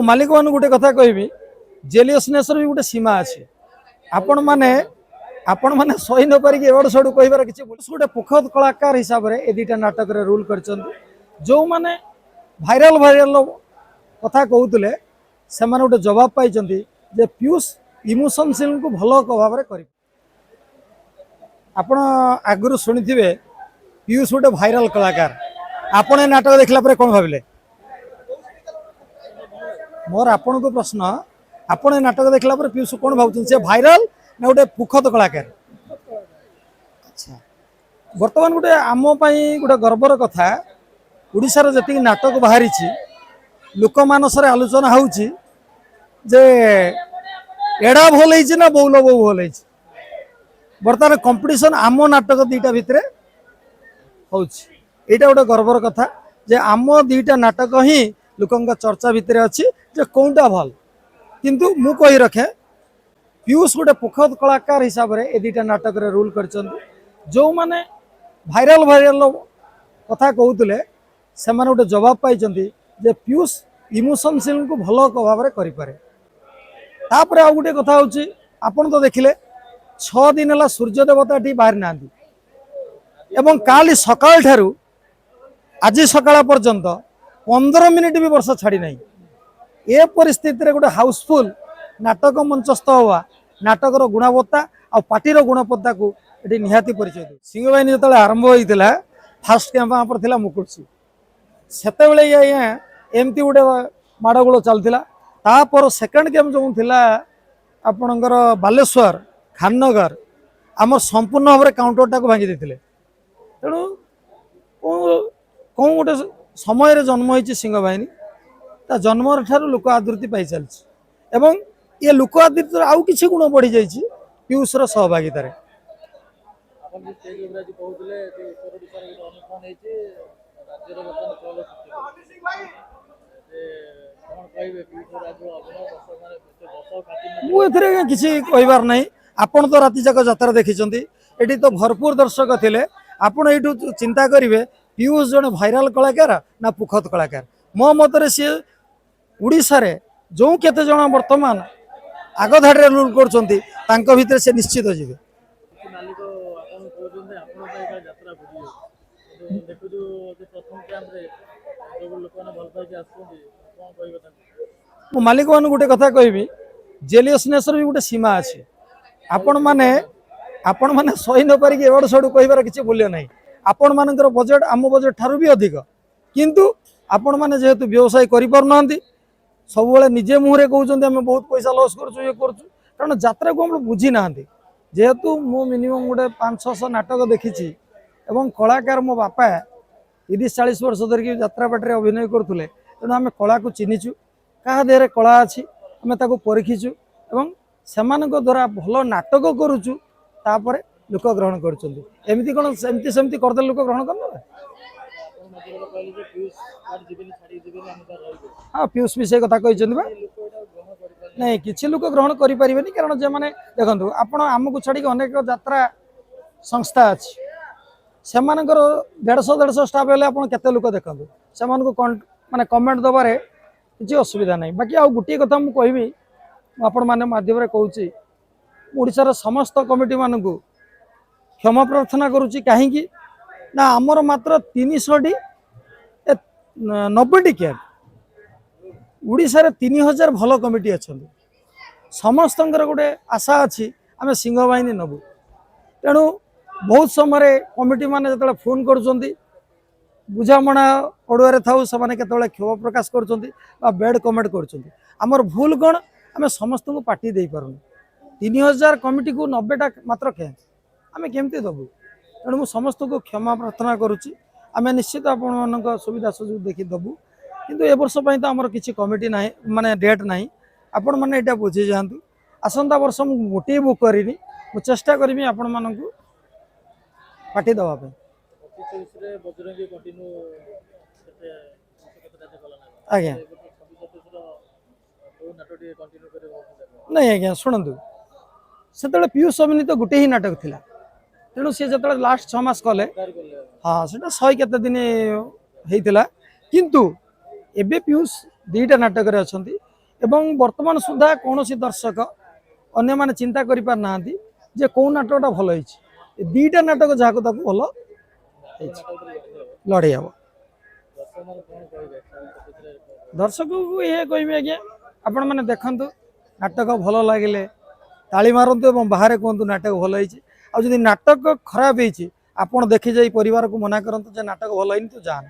मालिक मान गोटे कथा कहबी जेलियसनेस भी गोटे सीमा अच्छे आपण मैंने सही न पारिक एवड सड़ू कह गोटे पुखद कलाकार हिसाब से ए दुटा नाटक रूल कर जो मैंने भाइराल भाइराल कथा कहते से गोटे जवाब पाई जे पीयूष इमोशनशील को भल भाव में कर आपण आगु शुणी पीयूष गोटे भाइराल कलाकार आपण नाटक देखला कौन भाविले मोर आपण को प्रश्न आपण नाटक देखला पीयूष कौन भाव से भाइराल ना गोटे पुखद कलाकार। अच्छा बर्तमान गोटे आम गोटे गर्वर कथा उड़ीसार जी नाटक बाहरी लोक मानस आलोचना होची जे एड़ा भल ना बौल बो भल बर्तमान कंपटीशन आम नाटक दीटा भितर होटा गोटे गर्वर कथा जे आम दीटा नाटक ही लोक चर्चा भितर अच्छी जे कौनटा भल किंतु मु कही रखे पीयूष गोटे पुखद कलाकार हिसाब से ए दुटा नाटक रूल कर जो मैंने भाइराल भाइराल कथा कहते से गोटे जवाब पाई जे पीयूष इमोशनशील को भल भाव में करें। तापर आ गोटे कथा होपन तो देखिले 6 दिन है सूर्य देवता टी बाहरी ना एवं काली सकाल ठारू आज सकाळ पर्यंत 15 मिनिट भी वर्षा छाड़ी ना ए परिस्थिति गोटे हाउसफुल नाटक मंचस्थ हुआ नाटकर गुणवत्ता आ पार्टीर गुणवत्ता को ये निहाती परिचय दे सिंह बाहिनी जो आरंभ होता फास्ट कैंप पर था मुकुटसी से एमती गोटे माड़गोल चलता तापर सेकेंड गेम जो थिला आपणकर बालेश्वर खाननगर आम संपूर्ण भाव में काउंटरटा को भांगी देते तेणु कौन गोटे समय जन्म होती सिंह बाहिनी ता जन्म ठार लोक आदृति पाई चलती एवं ये लोक आदृति आउ किसी गुण बढ़ी जाइए पीयूषर सहभागितार मुझे किसी कहबार ना आपण तो राति जाक यात्रा देखी एटी तो भरपूर दर्शक थे आपण यू चिंता करेंगे पीयूष जड़े भाइराल कलाकार ना पुखद कलाकार मो मतरे सी उड़ीसा रे जो केते जण वर्तमान आग धाड़े रूल कर भितर से निश्चित जी मालिक मान गोटे कथा कहबी जेलियसनेस भी गोटे सीमा अच्छे आपण मैंने सही न पारिक एवड सड़ू कह किसी मूल्य ना आपण मानकर बजेट आम बजेट ठारू भी अधिक किंतु आपण मैंने जेहेतु व्यवसाय करना सब निजे मुहरे कहते आम बहुत पैसा लॉस कर कारण यात्रा को हम बुझी ना जेहेतु मु मिनिमम गोटे 500-600 नाटक देखी एवं कलाकार मो बापा 30-40 वर्ष धरिकी यात्रा पाटे अभिनय करुले तेणु आम कला को चिन्हीचु क्या देहरे कला अच्छी आम परीक्षु एवं सेमान द्वारा भल नाटक करुचु तापर लोक ग्रहण करमती कौन सेमती करदे लोक ग्रहण कर हाँ पीयूष भी से कथा कहते नहीं किसी लोक ग्रहण करें कारण जो मैंने देखो आपण आमको छाड़ी अनेक यात्रा संस्था अच्छी से 150 स्टाफ है लोक देखो से माने कमेंट दबारे किसी असुविधा नहीं बाकी आउ गोटे कथा मुझे कहबी आपण मैंने माध्यम कहूँ ओडिशार समस्त कमिटी मान को क्षमा प्रार्थना करुच्ची कहीं ना आमर मात्र 390 टिकेट उड़ीसार 3000 भल कमिटी अच्छा समस्त गोटे आशा अच्छी आम सिंह बाहिनी नबू तेणु बहुत समय कमिटी माने जो फोन कर बुझामणा अड़ुआ था से क्षोभ प्रकाश कर बेड कमेंट कर भूल कौन आम समस्त को पार्टी दे पार 3000 कमिटी को 90टा मात्र क्या आम केमती दबू तेणु समस्त को क्षमा प्रार्थना करुच्ची आम निश्चित आपण सुविधा सुजोग देखी दबू किंतु ए वर्ष तो आमर किसी कमिटी ना माने डेट ना आपण मैंने यहाँ बुझी जातु आसंता वर्ष मुझे गोटे बुक करनी मु चेष्टा करी आपण मान पार्टी दवाई आज्ञा नहीं आज्ञा शुणु से पीयूष अभिनी तो गोटे ही नाटक थिला तेणु सी जो लास्ट 6 मास कले हाँ से 100 केते दिन होता किंतु एबे पीयूष 2टा नाटक अच्छा এবং বর্তমান সুদ্ধা কৌশি দর্শক अन्य माने चिंता करि पार नांती जे को नाटकटा भल होइछि दीटा नाटक जाको ताको भल लड़े हबो दर्शक को ये कहबे आज्ञा आपण माने देखंतु नाटक भल लागिले ताली मारंतु एवं बाहर कहंतु नाटक भल होइछि आ जदि नाटक खराब होइछि आपण देखि जाई परिवार को मना करंतु जे नाटक भल होइनि तो जान